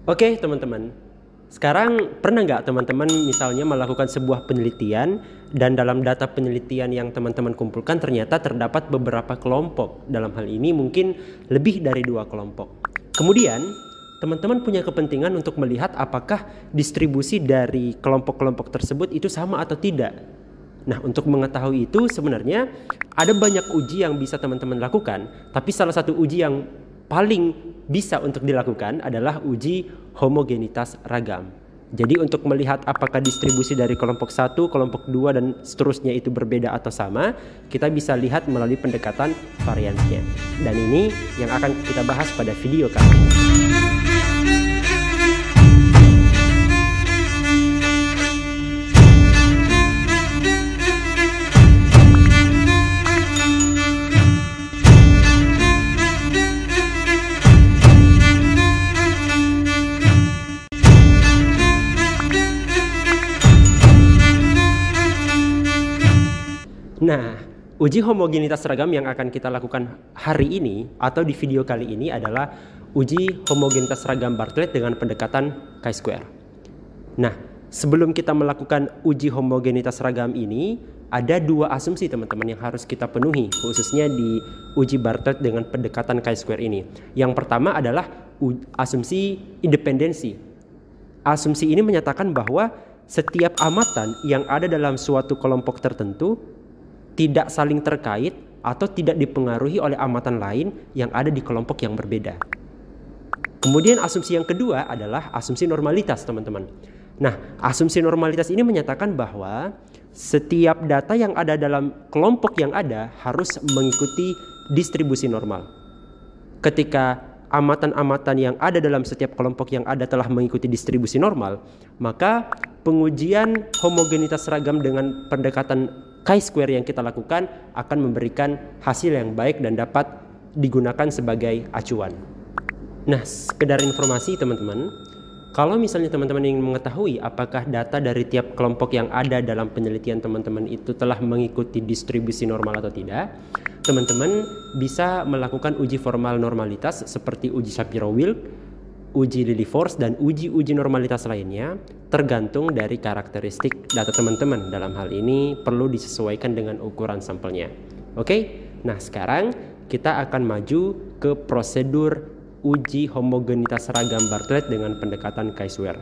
Oke teman-teman, sekarang pernah nggak teman-teman misalnya melakukan sebuah penelitian dan dalam data penelitian yang teman-teman kumpulkan ternyata terdapat beberapa kelompok. Dalam hal ini mungkin lebih dari 2 kelompok. Kemudian teman-teman punya kepentingan untuk melihat apakah distribusi dari kelompok-kelompok tersebut itu sama atau tidak. Nah, untuk mengetahui itu sebenarnya ada banyak uji yang bisa teman-teman lakukan, tapi salah satu uji yang paling bisa untuk dilakukan adalah uji homogenitas ragam. Jadi untuk melihat apakah distribusi dari kelompok 1, kelompok 2 dan seterusnya itu berbeda atau sama, kita bisa lihat melalui pendekatan variansnya. Dan ini yang akan kita bahas pada video kali ini. Nah, uji homogenitas ragam yang akan kita lakukan hari ini atau di video kali ini adalah uji homogenitas ragam Bartlett dengan pendekatan chi-square. Nah, sebelum kita melakukan uji homogenitas ragam ini, ada 2 asumsi teman-teman yang harus kita penuhi, khususnya di uji Bartlett dengan pendekatan chi-square ini. Yang pertama adalah asumsi independensi. Asumsi ini menyatakan bahwa setiap amatan yang ada dalam suatu kelompok tertentu tidak saling terkait atau tidak dipengaruhi oleh amatan lain yang ada di kelompok yang berbeda. Kemudian asumsi yang kedua adalah asumsi normalitas, teman-teman. Nah, asumsi normalitas ini menyatakan bahwa setiap data yang ada dalam kelompok yang ada harus mengikuti distribusi normal. Ketika amatan-amatan yang ada dalam setiap kelompok yang ada telah mengikuti distribusi normal, maka pengujian homogenitas ragam dengan pendekatan chi-square yang kita lakukan akan memberikan hasil yang baik dan dapat digunakan sebagai acuan. Nah, sekedar informasi teman-teman, kalau misalnya teman-teman ingin mengetahui apakah data dari tiap kelompok yang ada dalam penelitian teman-teman itu telah mengikuti distribusi normal atau tidak, teman-teman bisa melakukan uji formal normalitas seperti uji Shapiro-Wilk, uji Lilliefors, dan uji-uji normalitas lainnya tergantung dari karakteristik data teman-teman. Dalam hal ini perlu disesuaikan dengan ukuran sampelnya. Oke, nah sekarang kita akan maju ke prosedur uji homogenitas ragam Bartlett dengan pendekatan chi-square.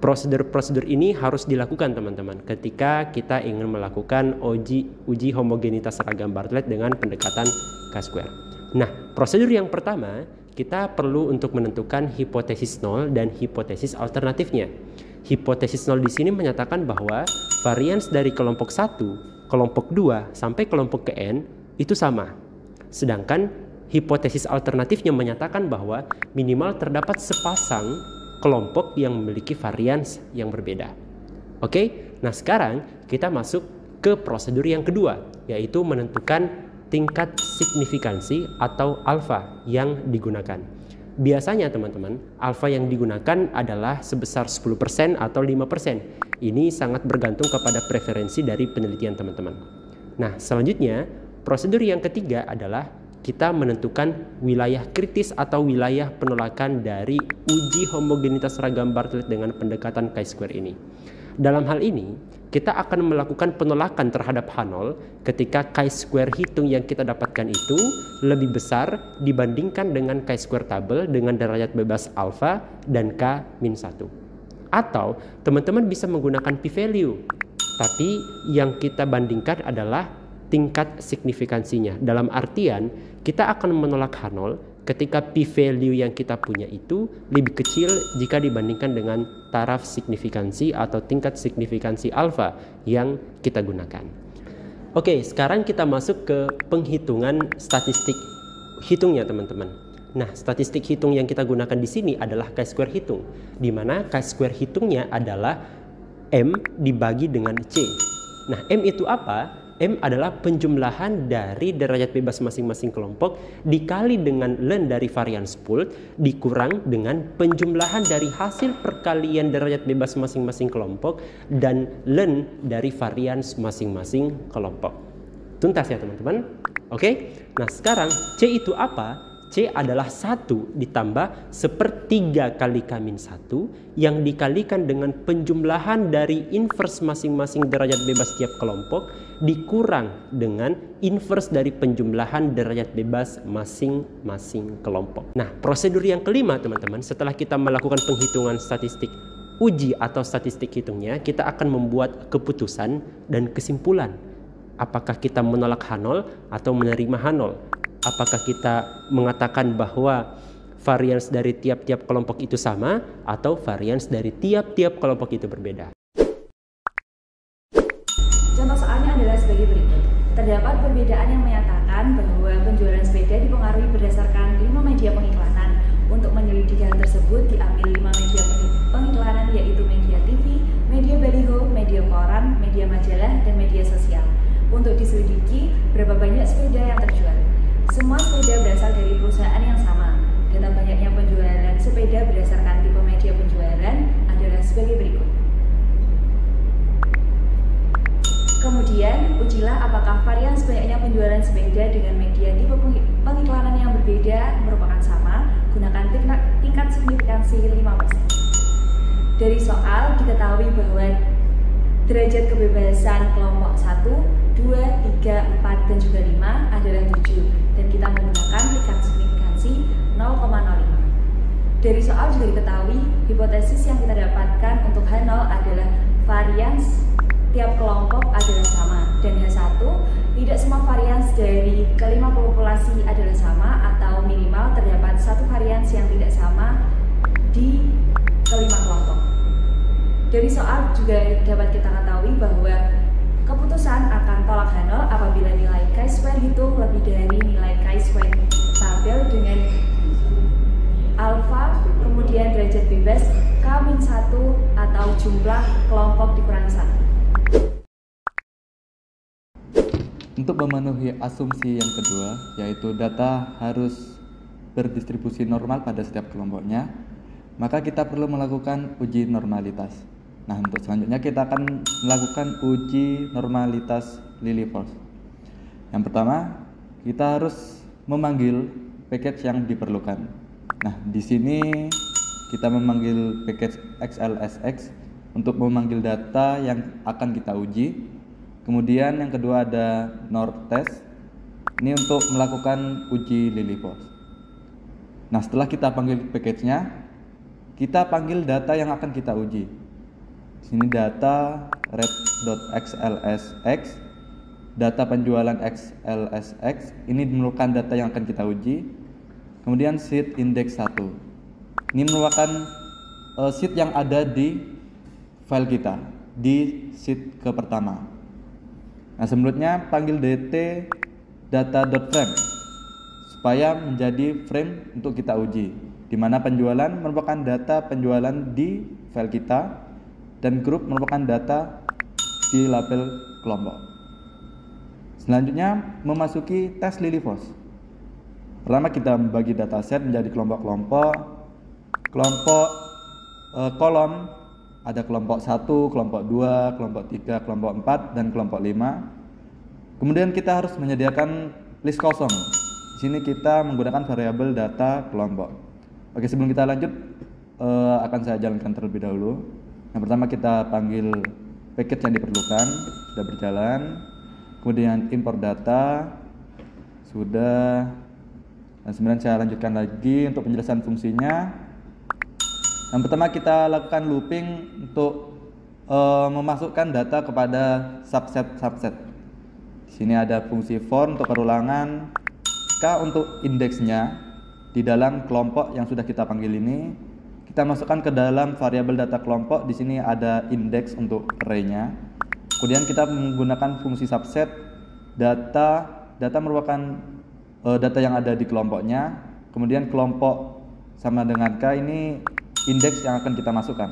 Prosedur-prosedur ini harus dilakukan teman-teman ketika kita ingin melakukan uji homogenitas ragam Bartlett dengan pendekatan chi-square. Nah, prosedur yang pertama kita perlu untuk menentukan hipotesis nol dan hipotesis alternatifnya. Hipotesis nol di sini menyatakan bahwa varians dari kelompok 1, kelompok 2 sampai kelompok ke N itu sama. Sedangkan hipotesis alternatifnya menyatakan bahwa minimal terdapat sepasang kelompok yang memiliki varians yang berbeda. Oke, nah sekarang kita masuk ke prosedur yang kedua, yaitu menentukan tingkat signifikansi atau alfa yang digunakan. Biasanya teman-teman, alfa yang digunakan adalah sebesar 10% atau 5%. Ini sangat bergantung kepada preferensi dari penelitian teman-teman. Nah, selanjutnya prosedur yang ketiga adalah kita menentukan wilayah kritis atau wilayah penolakan dari uji homogenitas ragam Bartlett dengan pendekatan chi-square ini. Dalam hal ini, kita akan melakukan penolakan terhadap H0 ketika chi-square hitung yang kita dapatkan itu lebih besar dibandingkan dengan chi-square tabel dengan derajat bebas alfa dan K-1. Atau teman-teman bisa menggunakan p-value, tapi yang kita bandingkan adalah tingkat signifikansinya. Dalam artian, kita akan menolak H0 ketika p-value yang kita punya itu lebih kecil jika dibandingkan dengan taraf signifikansi atau tingkat signifikansi alfa yang kita gunakan. Oke, sekarang kita masuk ke penghitungan statistik hitungnya teman-teman. Nah, statistik hitung yang kita gunakan di sini adalah chi-square hitung, di mana chi-square hitungnya adalah M dibagi dengan C. Nah, M itu apa? M adalah penjumlahan dari derajat bebas masing-masing kelompok dikali dengan ln dari varians pooled dikurang dengan penjumlahan dari hasil perkalian derajat bebas masing-masing kelompok dan ln dari varians masing-masing kelompok. Tuntas ya teman-teman? Oke, nah sekarang C itu apa? C adalah 1 ditambah 1/3 kali K-1 yang dikalikan dengan penjumlahan dari inverse masing-masing derajat bebas tiap kelompok dikurang dengan inverse dari penjumlahan derajat bebas masing-masing kelompok. Nah, prosedur yang kelima teman-teman, setelah kita melakukan penghitungan statistik uji atau statistik hitungnya, kita akan membuat keputusan dan kesimpulan. Apakah kita menolak H0 atau menerima H0? Apakah kita mengatakan bahwa varians dari tiap-tiap kelompok itu sama atau varians dari tiap-tiap kelompok itu berbeda? Contoh soalnya adalah sebagai berikut. Terdapat perbedaan yang menyatakan bahwa penjualan sepeda dipengaruhi berdasarkan 5 media pengiklanan. Untuk menyelidiki hal tersebut diambil 5 media pengiklanan, yaitu media TV, media baliho, media koran, media majalah, dan media sosial. Untuk diselidiki berapa banyak sepeda yang terjual. Semua sepeda berasal dari perusahaan yang sama. Data banyaknya penjualan sepeda berdasarkan tipe media penjualan adalah sebagai berikut. Kemudian, ujilah apakah varians banyaknya penjualan sepeda dengan media tipe pengiklanan yang berbeda merupakan sama. Gunakan tingkat signifikansi 5%. Dari soal diketahui bahwa derajat kebebasan kelompok 1, 2, 3, 4, dan juga 5 adalah 7, dan kita menggunakan tingkat signifikansi 0,05. Dari soal juga diketahui hipotesis yang kita dapatkan untuk H0 adalah varians tiap kelompok adalah sama, dan H1 tidak semua varians dari kelima populasi adalah sama, atau minimal terdapat satu varians yang tidak sama di kelima kelompok. Dari soal juga dapat kita ketahui bahwa keputusan akan tolak H0 apabila nilai chi-square hitung lebih dari nilai chi-square tabel dengan alfa, kemudian derajat bebas K-1 atau jumlah kelompok dikurangi 1. Untuk memenuhi asumsi yang kedua, yaitu data harus berdistribusi normal pada setiap kelompoknya, maka kita perlu melakukan uji normalitas. Nah, untuk selanjutnya kita akan melakukan uji normalitas Lilliefors. Yang pertama, kita harus memanggil package yang diperlukan. Nah, di sini kita memanggil package XLSX untuk memanggil data yang akan kita uji. Kemudian yang kedua ada NOR-test. Ini untuk melakukan uji Lilliefors. Nah, setelah kita panggil package-nya, kita panggil data yang akan kita uji. Sini data red.xlsx, data penjualan xlsx, ini merupakan data yang akan kita uji. Kemudian sheet index 1, ini merupakan sheet yang ada di file kita, di sheet ke pertama. Nah, selanjutnya panggil dt data.frame supaya menjadi frame untuk kita uji, di mana penjualan merupakan data penjualan di file kita dan grup merupakan data di label kelompok. Selanjutnya memasuki tes Lilliefors. Pertama kita membagi dataset menjadi kelompok-kelompok. Kolom ada kelompok 1, kelompok 2, kelompok 3, kelompok 4, dan kelompok 5. Kemudian kita harus menyediakan list kosong. Di sini kita menggunakan variabel data kelompok. Oke, sebelum kita lanjut akan saya jalankan terlebih dahulu. Yang pertama kita panggil package yang diperlukan, sudah berjalan. Kemudian import data, sudah. Dan kemudian saya lanjutkan lagi untuk penjelasan fungsinya. Yang pertama kita lakukan looping untuk memasukkan data kepada subset. Di sini ada fungsi for untuk perulangan, k untuk indeksnya di dalam kelompok yang sudah kita panggil ini. Kita masukkan ke dalam variabel data kelompok. Di sini ada indeks untuk array-nya. Kemudian kita menggunakan fungsi subset. Data merupakan data yang ada di kelompoknya. Kemudian kelompok sama dengan k, ini indeks yang akan kita masukkan.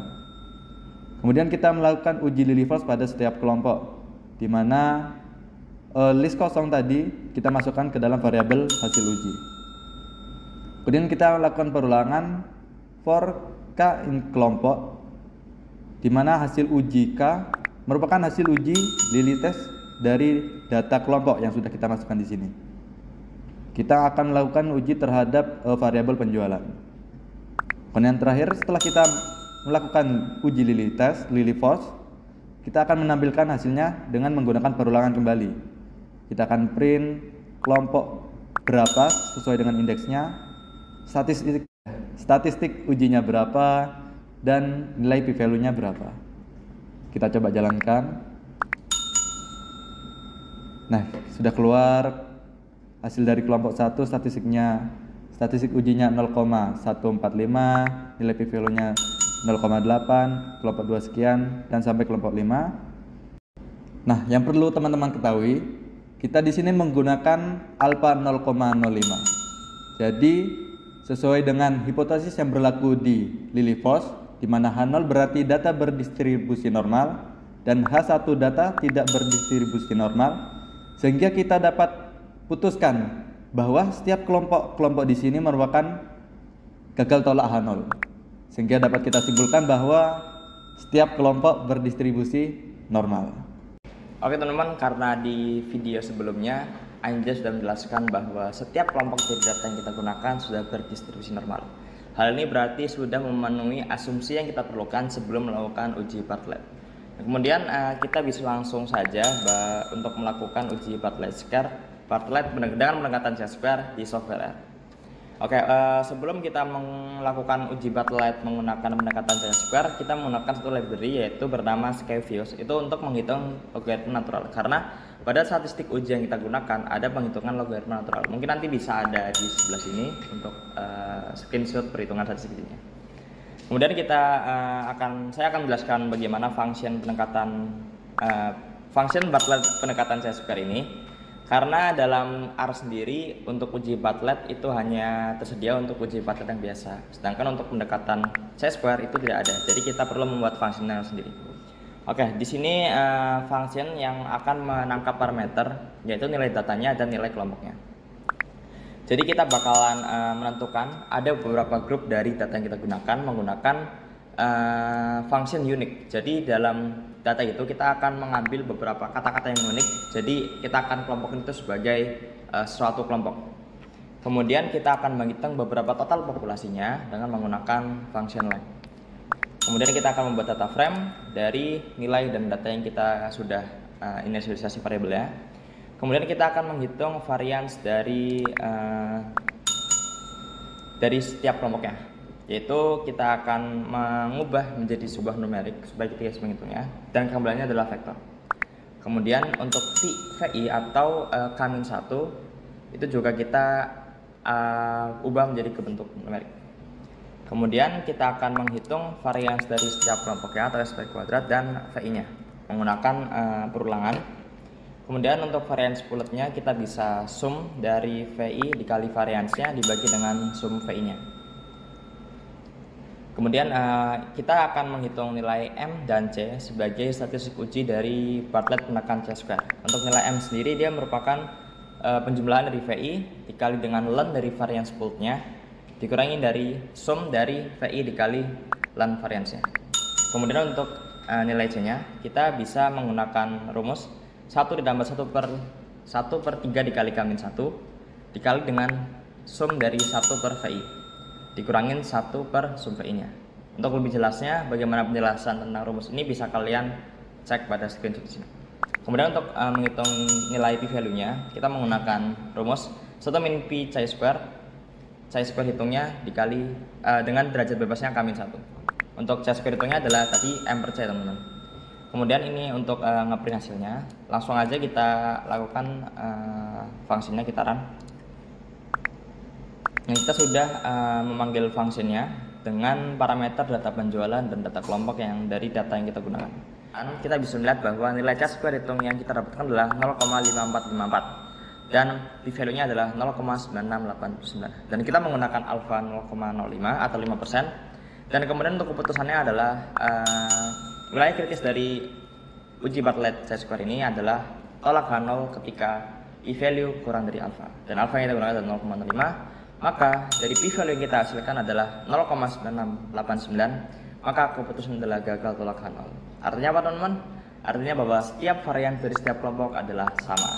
Kemudian kita melakukan uji Lilliefors pada setiap kelompok, di mana list kosong tadi kita masukkan ke dalam variabel hasil uji. Kemudian kita lakukan perulangan for k in kelompok, di mana hasil uji k merupakan hasil uji Lilliefors dari data kelompok yang sudah kita masukkan di sini. kita akan melakukan uji terhadap variabel penjualan. Kemudian terakhir, setelah kita melakukan uji Lilly Force, kita akan menampilkan hasilnya dengan menggunakan perulangan kembali. Kita akan print kelompok berapa sesuai dengan indeksnya, statistik ujinya berapa, dan nilai p-value-nya berapa. Kita coba jalankan. Nah, sudah keluar hasil dari kelompok 1, statistik ujinya 0,145, nilai p-value-nya 0,8, kelompok 2 sekian, dan sampai kelompok 5. Nah, yang perlu teman-teman ketahui, kita di sini menggunakan alfa 0,05. Jadi, sesuai dengan hipotesis yang berlaku di Lilly Force, di mana H0 berarti data berdistribusi normal dan H1 data tidak berdistribusi normal, sehingga kita dapat putuskan bahwa setiap kelompok di sini merupakan gagal tolak H0. Sehingga dapat kita simpulkan bahwa setiap kelompok berdistribusi normal. Oke teman-teman, karena di video sebelumnya Anja sudah menjelaskan bahwa setiap kelompok dari data yang kita gunakan sudah berdistribusi normal. Hal ini berarti sudah memenuhi asumsi yang kita perlukan sebelum melakukan uji Bartlett. Kemudian kita bisa langsung saja untuk melakukan uji Bartlett dengan pendekatan chi-square di software R. Oke, sebelum kita melakukan uji Bartlett menggunakan pendekatan chi-square, kita menggunakan satu library yaitu bernama Skevious. Itu untuk menghitung logaritma natural. Karena pada statistik uji yang kita gunakan ada penghitungan logaritma natural. Mungkin nanti bisa ada di sebelah sini untuk screenshot perhitungan statistik ujinya. Kemudian saya akan menjelaskan bagaimana function Bartlett pendekatan chi-square ini. Karena dalam R sendiri untuk uji Bartlett itu hanya tersedia untuk uji Bartlett yang biasa. Sedangkan untuk pendekatan chi-square itu tidak ada. Jadi kita perlu membuat fungsinya sendiri. Oke, di sini function yang akan menangkap parameter yaitu nilai datanya dan nilai kelompoknya. Jadi kita bakalan menentukan ada beberapa grup dari data yang kita gunakan menggunakan function unique. Jadi dalam data itu kita akan mengambil beberapa kata-kata yang unik. Jadi kita akan kelompokin itu sebagai suatu kelompok. Kemudian kita akan menghitung beberapa total populasinya dengan menggunakan function length. Kemudian kita akan membuat data frame dari nilai dan data yang kita sudah inisialisasi variabelnya. Kemudian kita akan menghitung variance dari setiap kelompoknya. Yaitu kita akan mengubah menjadi sebuah numerik supaya kita bisa menghitungnya, dan kembaliannya adalah vektor. Kemudian untuk VI atau K-1 itu juga kita ubah menjadi ke bentuk numerik. Kemudian kita akan menghitung varians dari setiap kelompoknya atau SP kuadrat dan VI-nya menggunakan perulangan. Kemudian untuk varians bulatnya kita bisa sum dari VI dikali variansnya dibagi dengan sum VI-nya. Kemudian kita akan menghitung nilai M dan C sebagai statistik uji dari Bartlett pendekatan chi-square. Untuk nilai M sendiri dia merupakan penjumlahan dari VI dikali dengan ln dari varians pooled-nya dikurangi dari sum dari VI dikali ln variansnya. Kemudian untuk nilai C-nya kita bisa menggunakan rumus 1 ditambah 1/3 dikali K-1 dikali dengan sum dari 1 per VI dikurangin 1 per sum VI-nya. Untuk lebih jelasnya bagaimana penjelasan tentang rumus ini bisa kalian cek pada screenshot di sini. Kemudian untuk menghitung nilai p-value-nya kita menggunakan rumus 1 min p chi-square hitungnya dikali dengan derajat bebasnya K-1. Untuk chi-square hitungnya adalah tadi M per C teman-teman. Kemudian ini untuk ngeprint hasilnya, langsung aja kita lakukan fungsinya, kita run. Yang kita sudah memanggil fungsinya dengan parameter data penjualan dan data kelompok yang dari data yang kita gunakan. Dan kita bisa melihat bahwa nilai chi-square hitung yang kita dapatkan adalah 0,5454 dan p-value-nya adalah 0,9689. Dan kita menggunakan alfa 0,05 atau 5%. Dan kemudian untuk keputusannya adalah wilayah kritis dari uji Bartlett chi-square ini adalah tolak H0 ketika p-value kurang dari alfa. Dan alfa yang kita gunakan adalah 0,05. Maka dari p-value yang kita hasilkan adalah 0,9689, maka keputusan adalah gagal tolak H0. Artinya apa teman-teman? Artinya bahwa setiap varian dari setiap kelompok adalah sama.